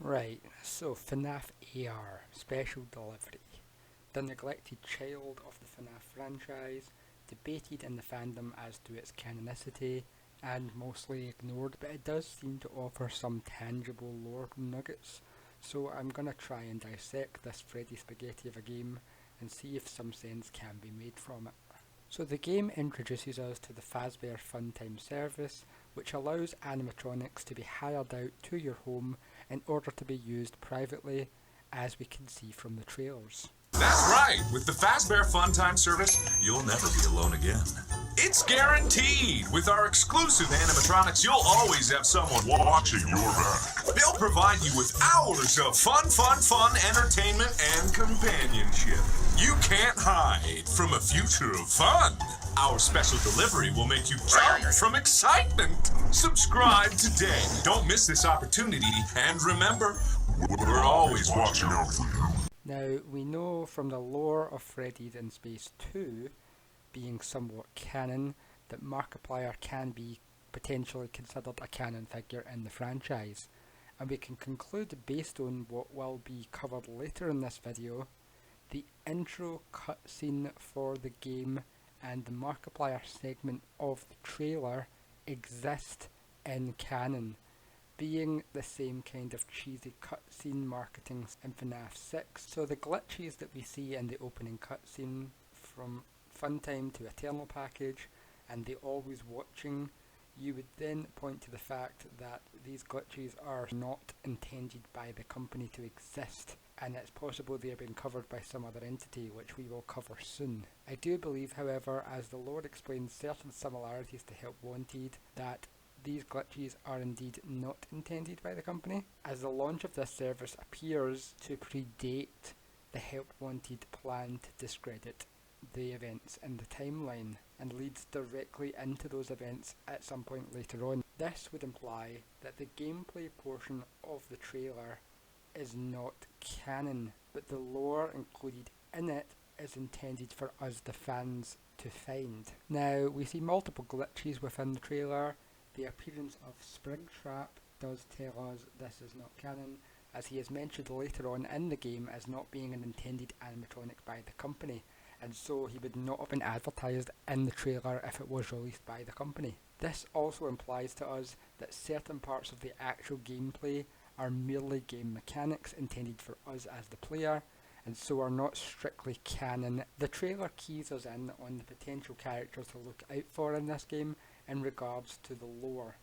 Right, so FNAF AR Special Delivery. The neglected child of the FNAF franchise, debated in the fandom as to its canonicity, and mostly ignored, but it does seem to offer some tangible lore nuggets, so I'm gonna try and dissect this Freddy spaghetti of a game and see if some sense can be made from it. So the game introduces us to the Fazbear Funtime service, which allows animatronics to be hired out to your home in order to be used privately, as we can see from the trailers. That's right! With the Fazbear Funtime service, you'll never be alone again. It's guaranteed! With our exclusive animatronics, you'll always have someone watching your back. They'll provide you with hours of fun entertainment and companionship. You can't hide from a future of fun. Our special delivery will make you jump from excitement. Subscribe today. Don't miss this opportunity. And remember, we're always watching out for you. Now, we know from the lore of Freddy's in Space 2 being somewhat canon that Markiplier can be potentially considered a canon figure in the franchise. And we can conclude based on what will be covered later in this video, the intro cutscene for the game and the Markiplier segment of the trailer exist in canon, being the same kind of cheesy cutscene marketing in FNAF 6. So the glitches that we see in the opening cutscene, from Funtime to Eternal Package and the Always Watching, you would then point to the fact that these glitches are not intended by the company to exist, and it's possible they are being covered by some other entity, which we will cover soon. I do believe, however, as the lore explains certain similarities to Help Wanted, that these glitches are indeed not intended by the company, as the launch of this service appears to predate the Help Wanted plan to discredit the events in the timeline, and leads directly into those events at some point later on. This would imply that the gameplay portion of the trailer is not canon, but the lore included in it is intended for us, the fans, to find. Now, we see multiple glitches within the trailer. The appearance of Springtrap does tell us this is not canon, as he is mentioned later on in the game as not being an intended animatronic by the company, and so he would not have been advertised in the trailer if it was released by the company. This also implies to us that certain parts of the actual gameplay are merely game mechanics intended for us as the player, and so are not strictly canon. The trailer keys us in on the potential characters to look out for in this game in regards to the lore.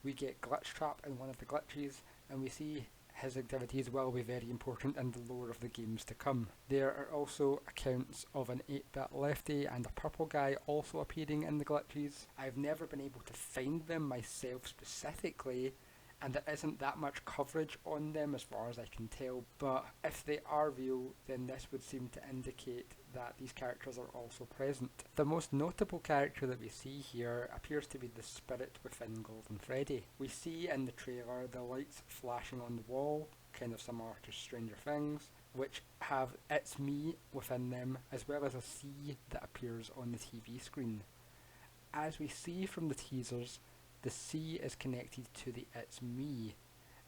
We get Glitchtrap in one of the glitches, and we see his activities will be very important in the lore of the games to come. There are also accounts of an 8-bit lefty and a purple guy also appearing in the glitches. I've never been able to find them myself specifically, and there isn't that much coverage on them as far as I can tell, but if they are real, then this would seem to indicate that these characters are also present. The most notable character that we see here appears to be the spirit within Golden Freddy. We see in the trailer the lights flashing on the wall, kind of similar to Stranger Things, which have "It's Me" within them, as well as a C that appears on the TV screen. As we see from the teasers, the C is connected to the "It's Me"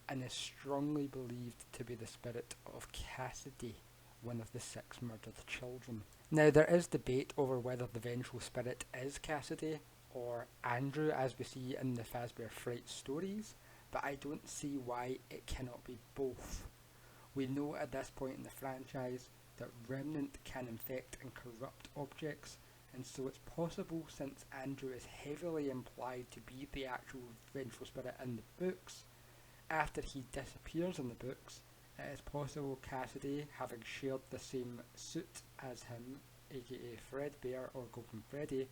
and is strongly believed to be the spirit of Cassidy, one of the 6 murdered children. Now, there is debate over whether the vengeful spirit is Cassidy or Andrew, as we see in the Fazbear Fright stories, but I don't see why it cannot be both. We know at this point in the franchise that Remnant can infect and corrupt objects, and so it's possible, since Andrew is heavily implied to be the actual vengeful spirit in the books, after he disappears in the books, it is possible Cassidy, having shared the same suit as him, aka Fredbear or Golden Freddy,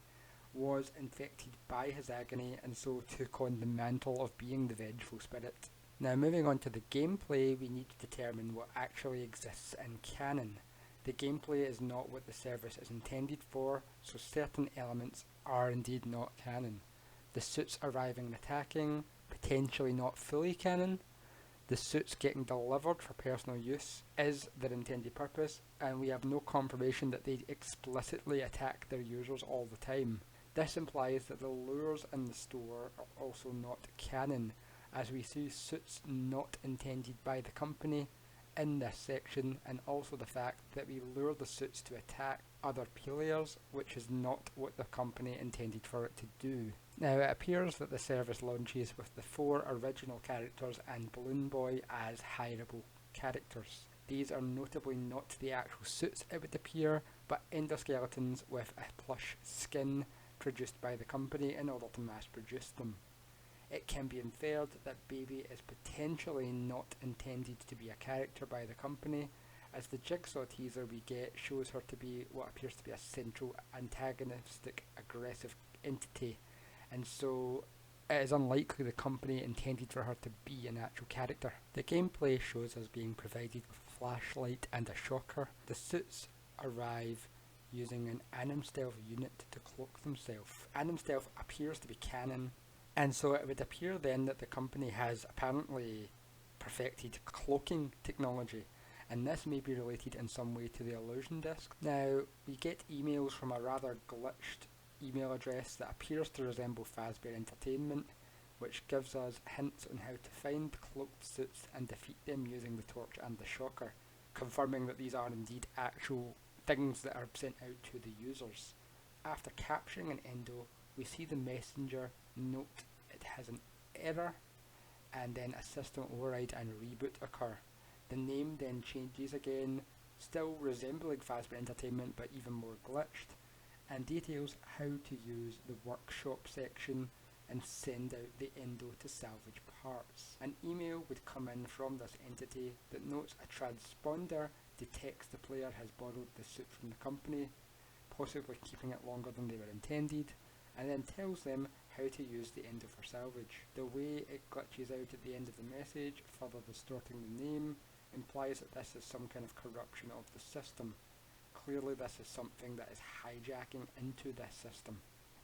was infected by his agony and so took on the mantle of being the vengeful spirit. Now, moving on to the gameplay, we need to determine what actually exists in canon. The gameplay is not what the service is intended for, so certain elements are indeed not canon. The suits arriving and attacking, potentially not fully canon. The suits getting delivered for personal use is their intended purpose, and we have no confirmation that they explicitly attack their users all the time. This implies that the lures in the store are also not canon, as we see suits not intended by the company in this section, and also the fact that we lure the suits to attack other players, which is not what the company intended for it to do. Now, it appears that the service launches with the 4 original characters and Balloon Boy as hireable characters. These are notably not the actual suits, it would appear, but endoskeletons with a plush skin produced by the company in order to mass produce them. It can be inferred that Baby is potentially not intended to be a character by the company, as the Jigsaw teaser we get shows her to be what appears to be a central antagonistic aggressive entity, and so it is unlikely the company intended for her to be an actual character. The gameplay shows us being provided with a flashlight and a shocker. The suits arrive using an Anim Stealth unit to cloak themselves. Anim Stealth appears to be canon, and so it would appear then that the company has apparently perfected cloaking technology, and this may be related in some way to the illusion disc. Now, we get emails from a rather glitched email address that appears to resemble Fazbear Entertainment, which gives us hints on how to find cloaked suits and defeat them using the torch and the shocker, confirming that these are indeed actual things that are sent out to the users. After capturing an endo, we see the messenger note it has an error, and then a system override and reboot occur. The name then changes again, still resembling Fazbear Entertainment but even more glitched, and details how to use the workshop section and send out the endo to salvage parts. An email would come in from this entity that notes a transponder detects the player has borrowed the suit from the company, possibly keeping it longer than they were intended, and then tells them how to use the endo for salvage. The way it glitches out at the end of the message, further distorting the name, implies that this is some kind of corruption of the system. Clearly this is something that is hijacking into this system.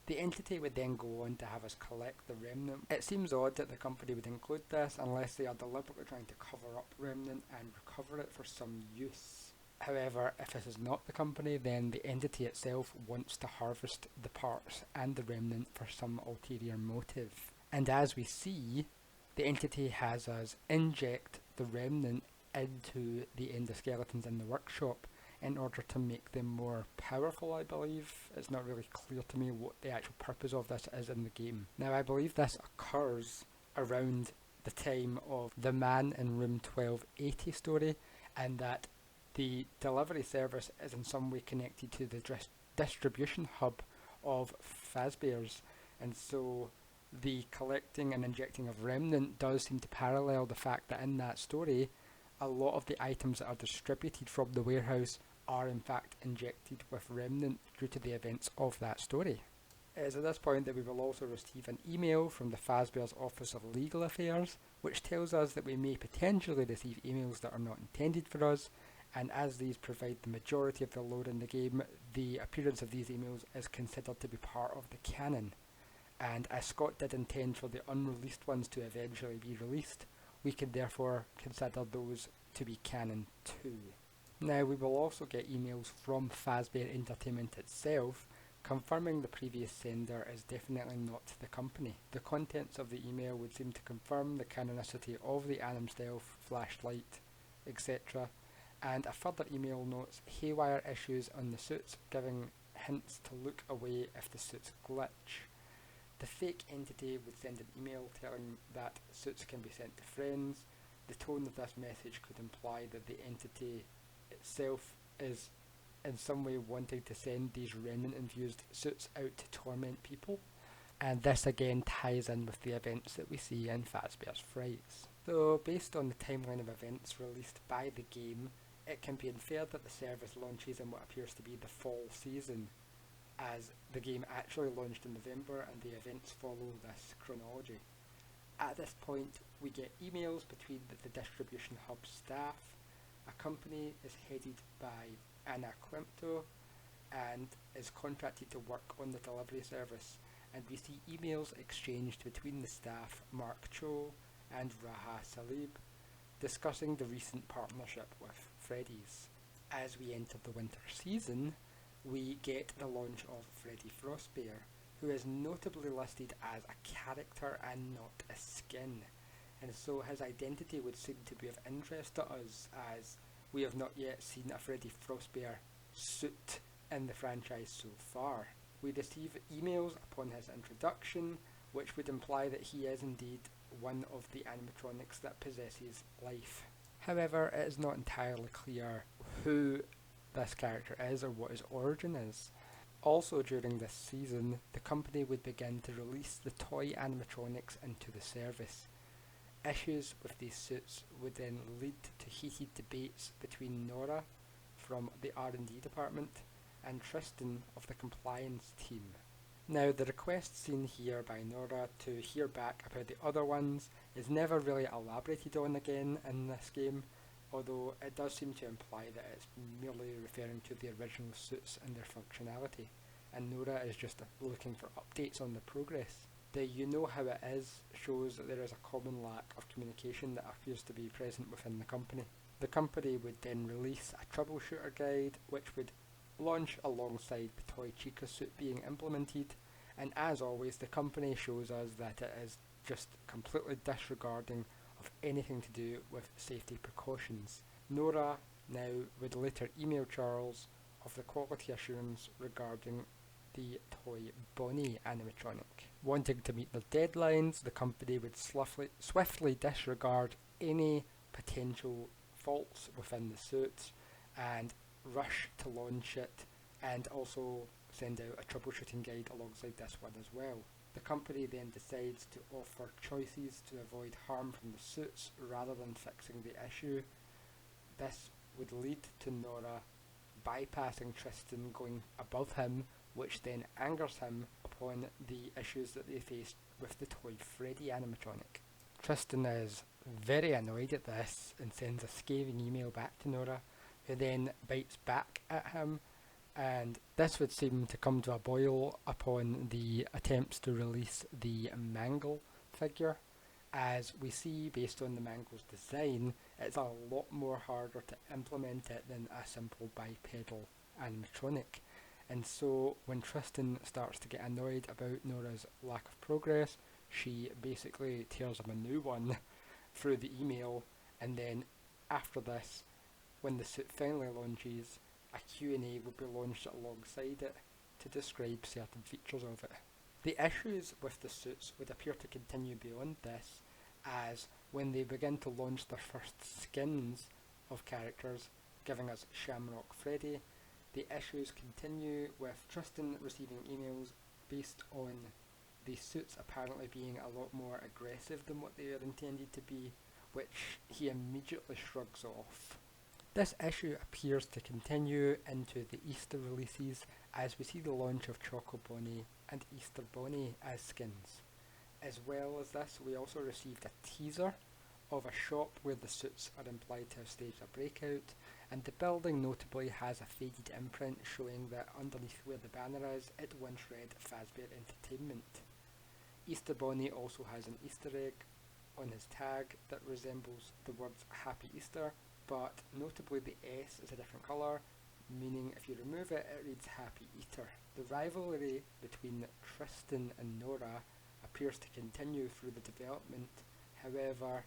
The entity would then go on to have us collect the remnant. It seems odd that the company would include this unless they are deliberately trying to cover up remnant and recover it for some use. However, if this is not the company, then the entity itself wants to harvest the parts and the remnant for some ulterior motive. And as we see, the entity has us inject the remnant into the endoskeletons in the workshop in order to make them more powerful, I believe. It's not really clear to me what the actual purpose of this is in the game. Now, I believe this occurs around the time of the Man in Room 1280 story, and that the delivery service is in some way connected to the distribution hub of Fazbear's, and so the collecting and injecting of remnant does seem to parallel the fact that in that story a lot of the items that are distributed from the warehouse are in fact injected with remnant due to the events of that story. It is at this point that we will also receive an email from the Fazbear's Office of Legal Affairs, which tells us that we may potentially receive emails that are not intended for us, and as these provide the majority of the lore in the game, the appearance of these emails is considered to be part of the canon. And as Scott did intend for the unreleased ones to eventually be released, we can therefore consider those to be canon too. Now, we will also get emails from Fazbear Entertainment itself, confirming the previous sender is definitely not the company. The contents of the email would seem to confirm the canonicity of the Anim Stealth, flashlight, etc. And a further email notes haywire issues on the suits, giving hints to look away if the suits glitch. The fake entity would send an email telling that suits can be sent to friends. The tone of this message could imply that the entity itself is in some way wanting to send these remnant-infused suits out to torment people. And this again ties in with the events that we see in Fazbear's Frights. So, based on the timeline of events released by the game, it can be inferred that the service launches in what appears to be the fall season, as the game actually launched in November and the events follow this chronology. At this point, we get emails between the distribution hub staff. A company is headed by Anna Quempto and is contracted to work on the delivery service, and we see emails exchanged between the staff Mark Cho and Raha Salib discussing the recent partnership with Freddys. As we enter the winter season, we get the launch of Freddy Frostbear, who is notably listed as a character and not a skin. and so his identity would seem to be of interest to us, as we have not yet seen a Freddy Frostbear suit in the franchise so far. We receive emails upon his introduction, which would imply that he is indeed one of the animatronics that possesses life. However, it is not entirely clear who this character is or what his origin is. Also during this season, the company would begin to release the toy animatronics into the service. Issues with these suits would then lead to heated debates between Nora from the R&D department and Tristan of the compliance team. Now, the request seen here by Nora to hear back about the other ones is never really elaborated on again in this game, although it does seem to imply that it's merely referring to the original suits and their functionality, and Nora is just looking for updates on the progress. The "you know how it is" shows that there is a common lack of communication that appears to be present within the company. The company would then release a troubleshooter guide, which would launch alongside the Toy Chica suit being implemented, and as always the company shows us that it is just completely disregarding of anything to do with safety precautions. Nora now would later email Charles of the quality assurance regarding the toy Bonnie animatronic. Wanting to meet their deadlines, the company would swiftly disregard any potential faults within the suit and rush to launch it, and also send out a troubleshooting guide alongside this one as well. The company then decides to offer choices to avoid harm from the suits rather than fixing the issue. This would lead to Nora bypassing Tristan, going above him, which then angers him upon the issues that they faced with the toy Freddy animatronic. Tristan is very annoyed at this and sends a scathing email back to Nora, who then bites back at him, and this would seem to come to a boil upon the attempts to release the Mangle figure. As we see, based on the Mangle's design, it's a lot more harder to implement it than a simple bipedal animatronic. And so when Tristan starts to get annoyed about Nora's lack of progress, she basically tears him a new one through the email, and then after this, when the suit finally launches, a Q&A will be launched alongside it to describe certain features of it. The issues with the suits would appear to continue beyond this, as when they begin to launch their first skins of characters, giving us Shamrock Freddy, the issues continue with Tristan receiving emails based on the suits apparently being a lot more aggressive than what they are intended to be, which he immediately shrugs off. This issue appears to continue into the Easter releases, as we see the launch of Choco Bonnie and Easter Bonnie as skins. As well as this, we also received a teaser of a shop where the suits are implied to have staged a breakout, and the building notably has a faded imprint showing that underneath where the banner is, it once read Fazbear Entertainment. Easter Bonnie also has an Easter egg on his tag that resembles the words Happy Easter, but notably the S is a different colour, meaning if you remove it, it reads Happy Eater. The rivalry between Tristan and Nora appears to continue through the development. However,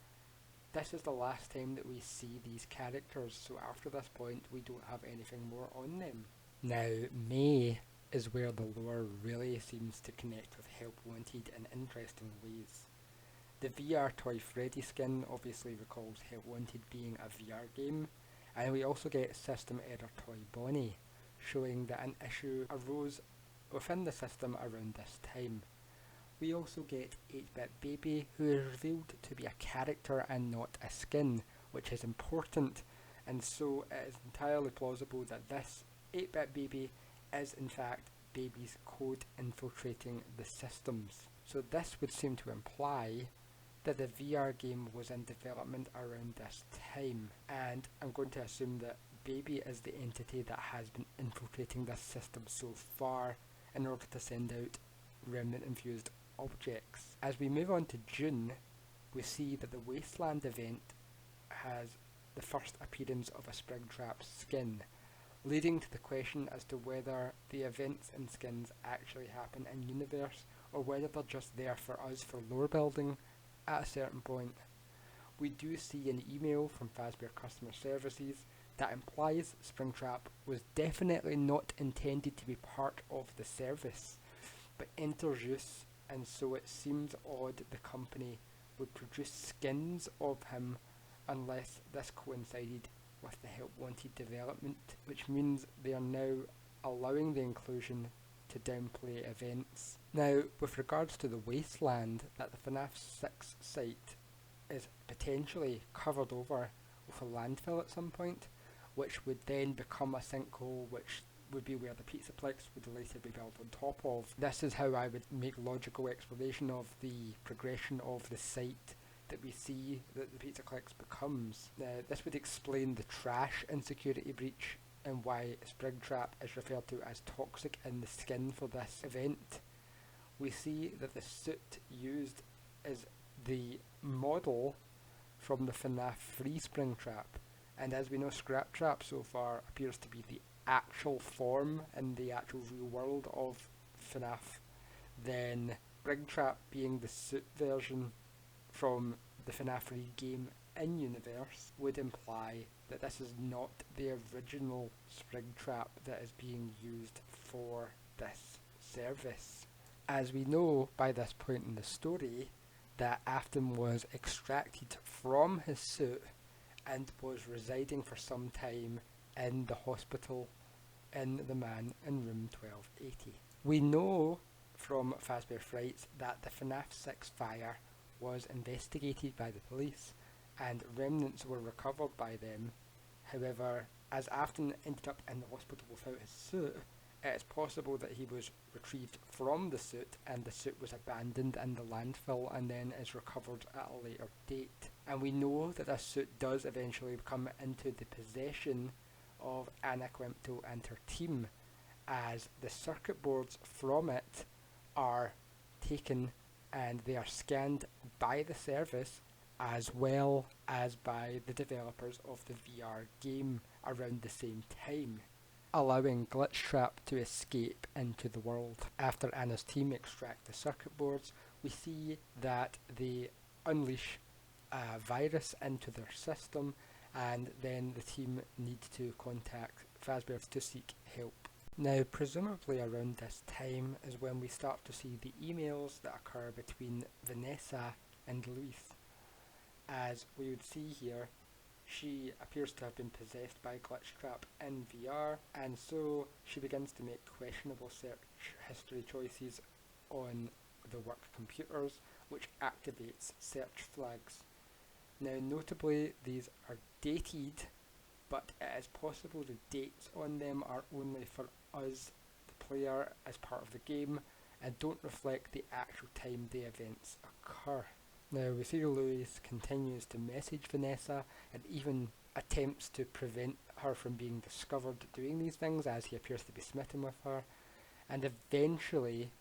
this is the last time that we see these characters, so after this point we don't have anything more on them. Now, May is where the lore really seems to connect with Help Wanted in interesting ways. The VR Toy Freddy skin obviously recalls Help Wanted being a VR game, and we also get System Error Toy Bonnie, showing that an issue arose within the system around this time. We also get 8-Bit Baby, who is revealed to be a character and not a skin, which is important, and so it is entirely plausible that this 8-Bit Baby is in fact Baby's code infiltrating the systems. So this would seem to imply that the VR game was in development around this time, and I'm going to assume that Baby is the entity that has been infiltrating this system so far in order to send out remnant infused objects. As we move on to June, we see that the Wasteland event has the first appearance of a Springtrap skin, leading to the question as to whether the events and skins actually happen in universe, or whether they're just there for us for lore building at a certain point. we do see an email from Fazbear Customer Services that implies Springtrap was definitely not intended to be part of the service, but enters use, and so it seems odd the company would produce skins of him unless this coincided with the Help Wanted development, which means they are now allowing the inclusion to downplay events. Now, with regards to the wasteland that the FNAF 6 site is potentially covered over with a landfill at some point, which would then become a sinkhole, which would be where the Pizzaplex would later be built on top of. This is how I would make logical explanation of the progression of the site that we see that the Pizzaplex becomes. This would explain the trash insecurity breach and why Springtrap is referred to as toxic in the skin for this event. We see that the suit used is the model from the FNAF 3 Springtrap, and as we know, Scraptrap so far appears to be the actual form in the actual real world of FNAF, then Springtrap being the suit version from the FNAF 3 game in-universe would imply that this is not the original Springtrap that is being used for this service. As we know by this point in the story, that Afton was extracted from his suit and was residing for some time in the hospital in the man in room 1280. We know from Fazbear Frights that the FNAF 6 fire was investigated by the police and remnants were recovered by them. However, as Afton ended up in the hospital without his suit, it is possible that he was retrieved from the suit and the suit was abandoned in the landfill and then is recovered at a later date. And we know that this suit does eventually come into the possession of Anna Quimpto and her team, as the circuit boards from it are taken and they are scanned by the service as well as by the developers of the VR game around the same time, allowing Glitchtrap to escape into the world. After Anna's team extract the circuit boards, we see that they unleash a virus into their system, and then the team need to contact Fazbear to seek help. Now, presumably around this time is when we start to see the emails that occur between Vanessa and Luis. As we would see here, she appears to have been possessed by Glitchtrap in VR, and so she begins to make questionable search history choices on the work computers, which activates search flags. Now, notably, these are dated, but it is possible the dates on them are only for us, the player, as part of the game, and don't reflect the actual time the events occur. Now, we see Louis continues to message Vanessa and even attempts to prevent her from being discovered doing these things, as he appears to be smitten with her, and eventually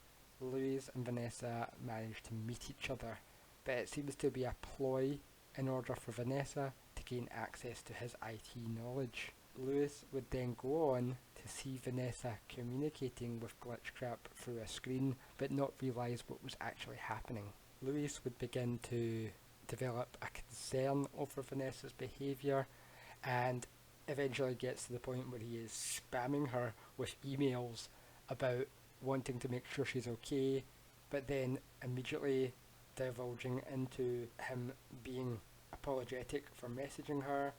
Louis and Vanessa manage to meet each other, but it seems to be a ploy in order for Vanessa to gain access to his IT knowledge. Louis would then go on to see Vanessa communicating with Glitchtrap through a screen, but not realise what was actually happening. Louis would begin to develop a concern over Vanessa's behaviour, and eventually gets to the point where he is spamming her with emails about wanting to make sure she's okay, but then immediately divulging into him being apologetic for messaging her,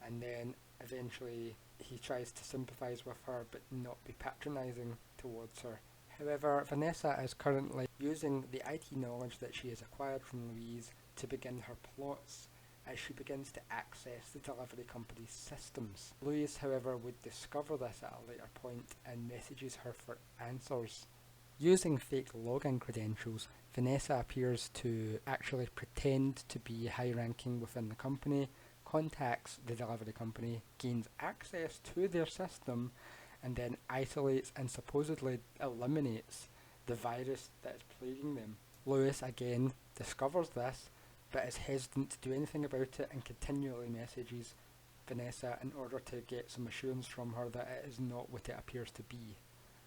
and then eventually he tries to sympathise with her but not be patronising towards her. However, Vanessa is currently using the IT knowledge that she has acquired from Louise to begin her plots as she begins to access the delivery company's systems. Louise, however, would discover this at a later point and messages her for answers. Using fake login credentials, Vanessa appears to actually pretend to be high-ranking within the company, contacts the delivery company, gains access to their system, and then isolates and supposedly eliminates the virus that is plaguing them. Louis again discovers this, but is hesitant to do anything about it and continually messages Vanessa in order to get some assurance from her that it is not what it appears to be.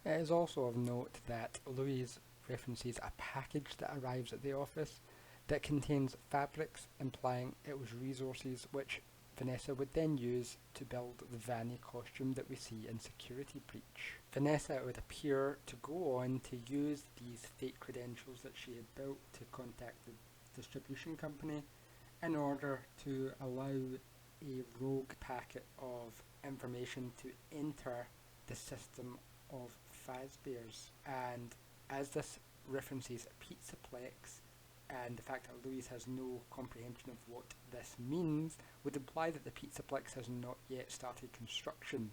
It is also of note that Louis references a package that arrives at the office that contains fabrics, implying it was resources which Vanessa would then use to build the Vanny costume that we see in Security Breach. Vanessa would appear to go on to use these fake credentials that she had built to contact the distribution company in order to allow a rogue packet of information to enter the system of Fazbear's. And as this references Pizzaplex, and the fact that Louise has no comprehension of what this means would imply that the Pizzaplex has not yet started construction.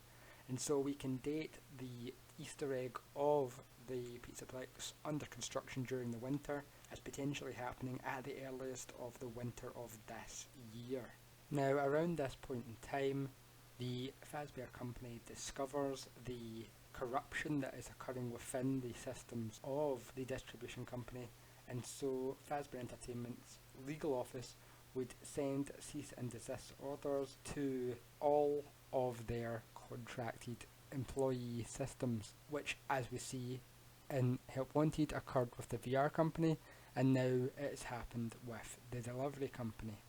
And so we can date the Easter egg of the Pizzaplex under construction during the winter as potentially happening at the earliest of the winter of this year. Now, around this point in time, the Fazbear Company discovers the corruption that is occurring within the systems of the distribution company, and so Fazbear Entertainment's legal office would send cease and desist orders to all of their contracted employee systems, which, as we see in Help Wanted, occurred with the VR company, and now it's happened with the delivery company.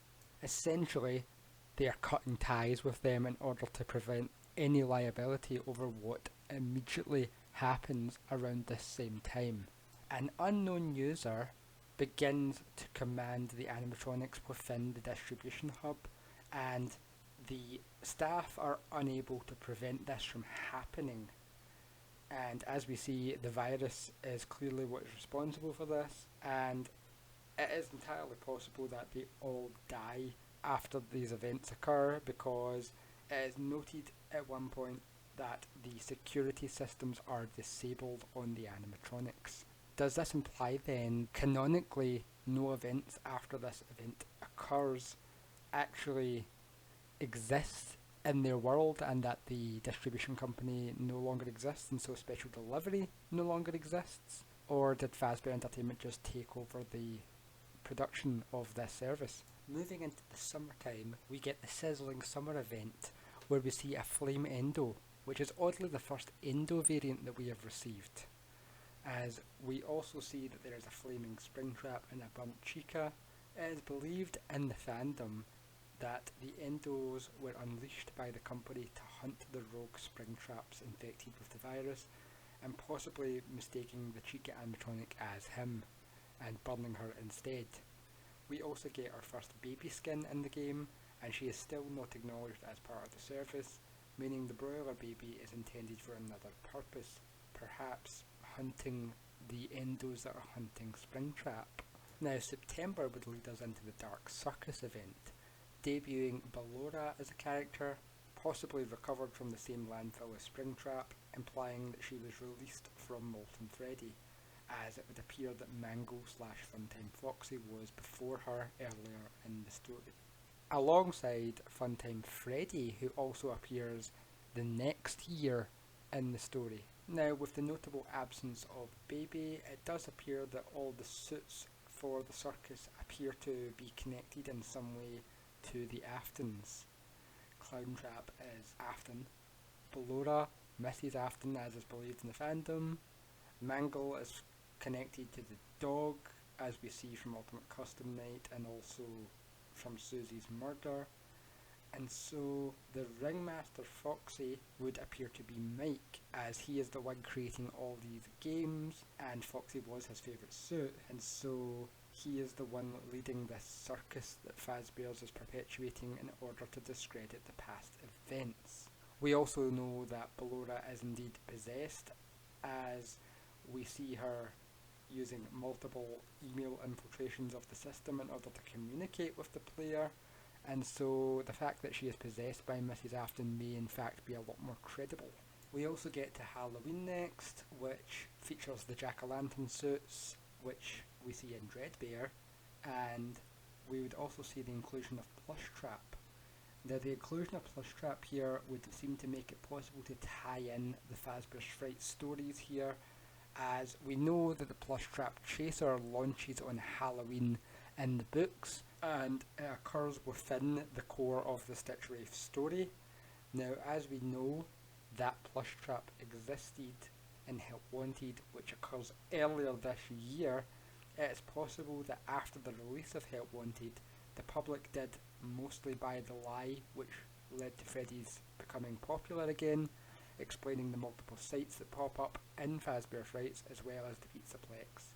Essentially, they are cutting ties with them in order to prevent any liability over what immediately happens around this same time. An unknown user begins to command the animatronics within the distribution hub, and the staff are unable to prevent this from happening. And as we see, the virus is clearly what is responsible for this, and it is entirely possible that they all die after these events occur, because it is noted at one point that the security systems are disabled on the animatronics. Does this imply then, canonically, no events after this event occurs actually exist in their world, and that the distribution company no longer exists, and so special delivery no longer exists? Or did Fazbear Entertainment just take over the production of this service? Moving into the summertime, we get the Sizzling Summer event, where we see a Flame Endo, which is oddly the first Endo variant that we have received, as we also see that there is a Flaming Springtrap and a Burnt Chica. It is believed in the fandom that the Endos were unleashed by the company to hunt the rogue Springtraps infected with the virus, and possibly mistaking the Chica animatronic as him, and burning her instead. We also get our first baby skin in the game, and she is still not acknowledged as part of the service, meaning the broiler baby is intended for another purpose, perhaps hunting the Endos that are hunting Springtrap. Now, September would lead us into the Dark Circus event, debuting Ballora as a character, possibly recovered from the same landfill as Springtrap, implying that she was released from Molten Freddy, as it would appear that Mango/Funtime Foxy was before her earlier in the story. Alongside Funtime Freddy, who also appears the next year in the story. Now, with the notable absence of Baby, it does appear that all the suits for the circus appear to be connected in some way to the Aftons. Clowntrap is Afton. Ballora, Mrs. Afton, as is believed in the fandom. Mangle is connected to the dog, as we see from Ultimate Custom Night and also from Susie's murder. And so the Ringmaster Foxy would appear to be Mike, as he is the one creating all these games, and Foxy was his favourite suit, and so he is the one leading this circus that Fazbear's is perpetuating in order to discredit the past events. We also know that Ballora is indeed possessed, as we see her using multiple email infiltrations of the system in order to communicate with the player, and so the fact that she is possessed by Mrs. Afton may in fact be a lot more credible. We also get to Halloween next, which features the jack-o'-lantern suits, which we see in Dreadbear, and we would also see the inclusion of Plushtrap. Now, the inclusion of Plushtrap here would seem to make it possible to tie in the Fazbear's Fright stories here, as we know that the Plushtrap Chaser launches on Halloween in the books, and it occurs within the core of the Stitch Wraith story. Now, as we know, that Plushtrap existed in Help Wanted, which occurs earlier this year, It is possible that after the release of Help Wanted, the public did mostly buy the lie, which led to Freddy's becoming popular again, explaining the multiple sites that pop up in Fazbear's Frights as well as the Pizzaplex.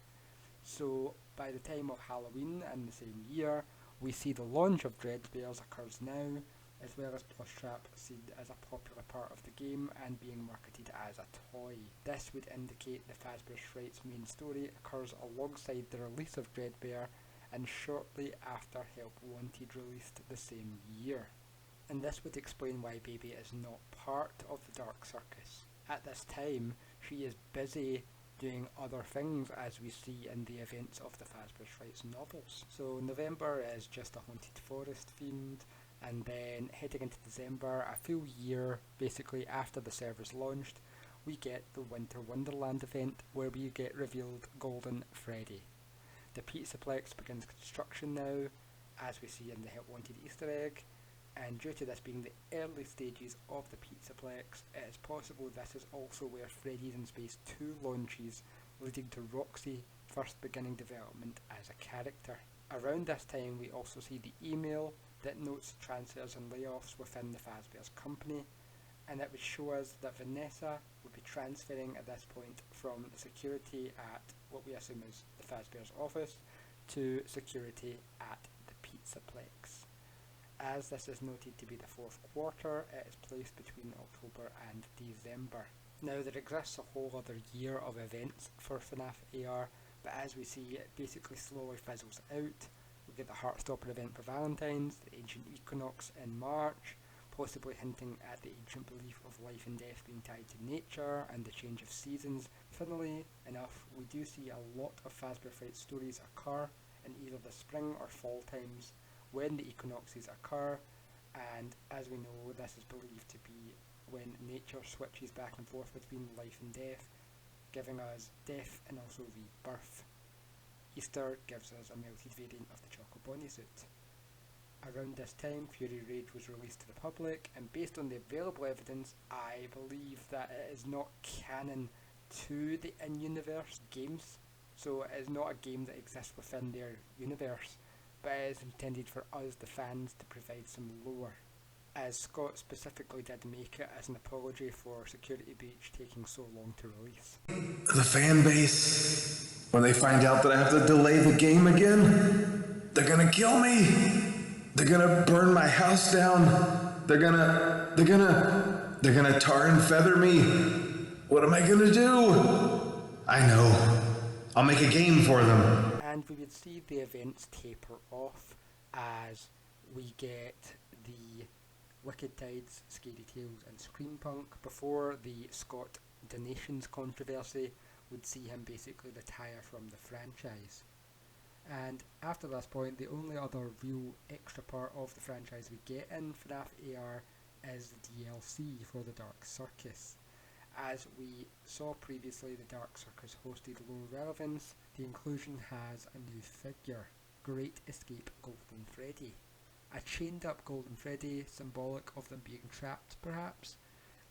So by the time of Halloween in the same year, we see the launch of Dread Bears occurs now, as well as Plushtrap seen as a popular part of the game and being marketed as a toy. This would indicate the Fazbear's Frights main story occurs alongside the release of Dreadbear and shortly after Help Wanted released the same year. And this would explain why Baby is not part of the Dark Circus. At this time, she is busy doing other things, as we see in the events of the Fazbear's Frights novels. So November is just a Haunted Forest themed, and then heading into December, a full year basically after the server's launched, we get the Winter Wonderland event where we get revealed Golden Freddy. The Pizzaplex begins construction now, as we see in the Help Wanted Easter egg, and due to this being the early stages of the Pizzaplex, it is possible this is also where Freddy's in Space 2 launches, leading to Roxy first beginning development as a character. Around this time we also see the email that notes transfers and layoffs within the Fazbear's company, and it would show us that Vanessa would be transferring at this point from security at what we assume is the Fazbear's office to security at the Pizzaplex. As this is noted to be the fourth quarter, it is placed between October and December. Now there exists a whole other year of events for FNAF AR, but as we see, it basically slowly fizzles out. We get the Heartstopper event for Valentine's, the Ancient Equinox in March, possibly hinting at the ancient belief of life and death being tied to nature and the change of seasons. Funnily enough, we do see a lot of Fazbear Frights stories occur in either the spring or fall times when the equinoxes occur, and as we know, this is believed to be when nature switches back and forth between life and death, giving us death and also rebirth. Easter gives us a melted variant of the Choco Bonnie suit. Around this time, Fury Rage was released to the public, and based on the available evidence, I believe that it is not canon to the in-universe games, so it is not a game that exists within their universe, but it is intended for us, the fans, to provide some lore, as Scott specifically did make it as an apology for Security Breach taking so long to release. The fan base, when they find out that I have to delay the game again, they're gonna kill me. They're gonna burn my house down. They're gonna tar and feather me. What am I gonna do? I know. I'll make a game for them. And we would see the events taper off as we get the Wicked Tides, Scary Tales and Scream Punk before the Scott donations controversy would see him basically retire from the franchise. And after this point, the only other real extra part of the franchise we get in FNAF AR is the DLC for the Dark Circus. As we saw previously, the Dark Circus hosted low relevance. The inclusion has a new figure, Great Escape Golden Freddy. A chained up Golden Freddy, symbolic of them being trapped perhaps,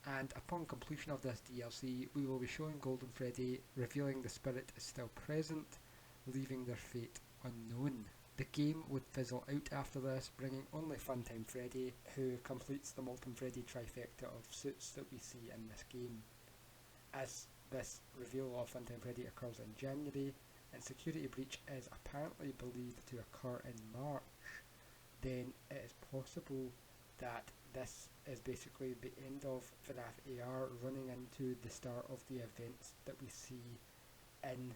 and upon completion of this DLC we will be showing Golden Freddy revealing the spirit is still present, leaving their fate unknown. The game would fizzle out after this, bringing only Funtime Freddy, who completes the Molten Freddy trifecta of suits that we see in this game. As this reveal of Funtime Freddy occurs in January, and Security Breach is apparently believed to occur in March, then it is possible that this is basically the end of FNAF AR running into the start of the events that we see in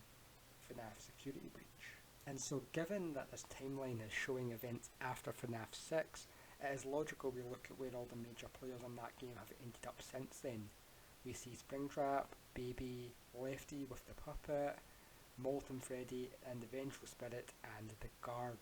FNAF Security Breach. And so given that this timeline is showing events after FNAF 6, it is logical we look at where all the major players in that game have ended up since then. We see Springtrap, Baby, Lefty with the puppet, Molten Freddy and the Vengeful Spirit, and the Guard.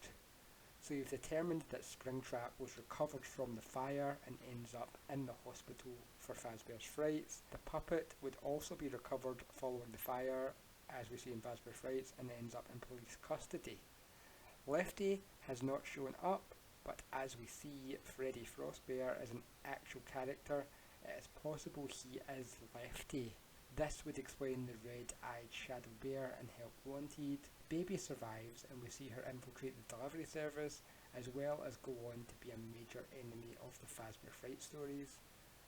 So you've determined that Springtrap was recovered from the fire and ends up in the hospital for Fazbear's Frights. The puppet would also be recovered following the fire, as we see in Fazbear's Frights, and ends up in police custody. Lefty has not shown up, but as we see Freddy Frostbear as an actual character, it is possible he is Lefty. This would explain the red-eyed shadow bear in Help Wanted. Baby survives and we see her infiltrate the delivery service, as well as go on to be a major enemy of the Fazbear Fright stories.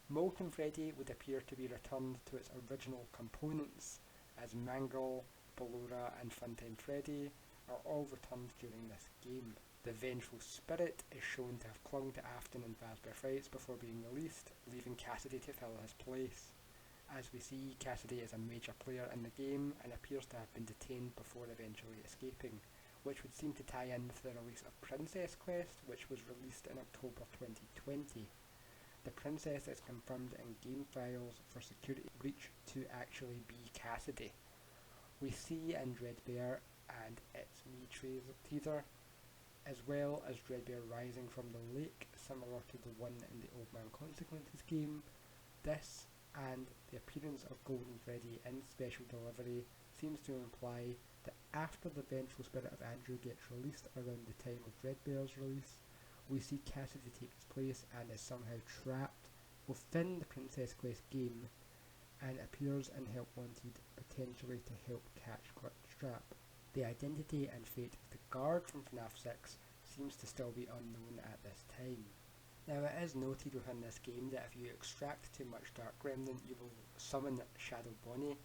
Molten Freddy would appear to be returned to its original components, as Mangle, Ballora and Funtime Freddy are all returned during this game. The Vengeful Spirit is shown to have clung to Afton in Fazbear Frights before being released, leaving Cassidy to fill his place. As we see, Cassidy is a major player in the game and appears to have been detained before eventually escaping, which would seem to tie in with the release of Princess Quest, which was released in October 2020. The princess is confirmed in game files for Security Breach to actually be Cassidy. We see in Dreadbear and It's Me teaser, as well as Dreadbear rising from the lake, similar to the one in the Old Man Consequences game. This and the appearance of Golden Freddy in Special Delivery seems to imply that after the Vengeful Spirit of Andrew gets released around the time of Dreadbear's release, we see Cassidy take his place and is somehow trapped within the Princess Quest game and appears in Help Wanted, potentially to help catch Glitchtrap. The identity and fate of the guard from FNAF 6 seems to still be unknown at this time. Now it is noted within this game that if you extract too much Dark Remnant you will summon Shadow Bonnie,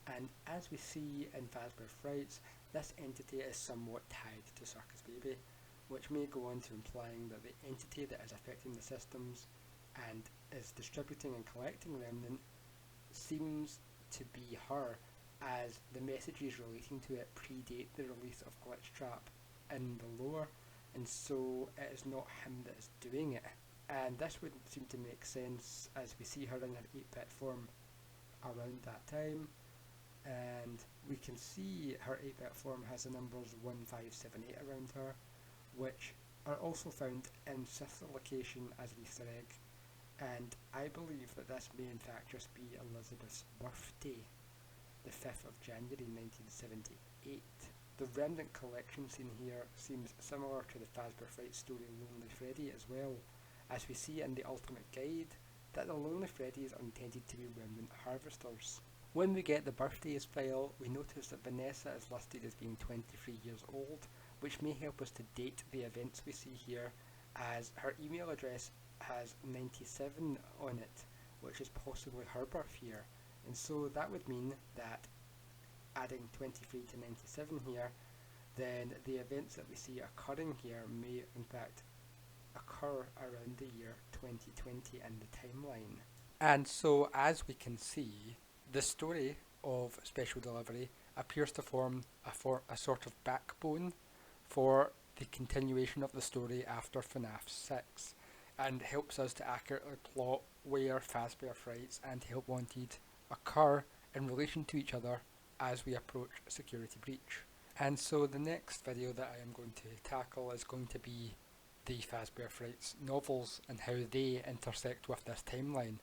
and as we see in Fazbear Frights, this entity is somewhat tied to Circus Baby, which may go on to implying that the entity that is affecting the systems and is distributing and collecting Remnant seems to be her, as the messages relating to it predate the release of Glitchtrap in the lore, and so it is not him that is doing it. And this would seem to make sense as we see her in her 8-bit form around that time, and we can see her 8-bit form has the numbers 1578 around her, which are also found in Sith's location as an Easter egg, and I believe that this may in fact just be Elizabeth's birthday, the 5th of January 1978. The Remnant collection seen here seems similar to the Fazbear Fright story Lonely Freddy as well, as we see in the Ultimate Guide that the Lonely Freddys are intended to be Remnant harvesters. When we get the birthdays file, we notice that Vanessa is listed as being 23 years old, which may help us to date the events we see here, as her email address has 97 on it, which is possibly her birth year, and so that would mean that adding 23 to 97 here, then the events that we see occurring here may in fact occur around the year 2020 in the timeline. And so as we can see, the story of Special Delivery appears to form a sort of backbone for the continuation of the story after FNAF 6, and helps us to accurately plot where Fazbear Frights and Help Wanted occur in relation to each other as we approach Security Breach. And so the next video that I am going to tackle is going to be the Fazbear Frights novels and how they intersect with this timeline,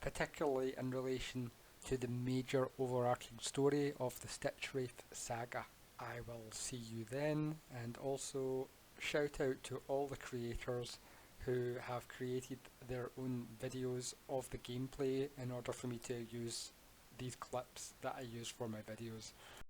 particularly in relation to the major overarching story of the Stitch Wraith saga. I will see you then, and also shout out to all the creators who have created their own videos of the gameplay in order for me to use these clips that I use for my videos.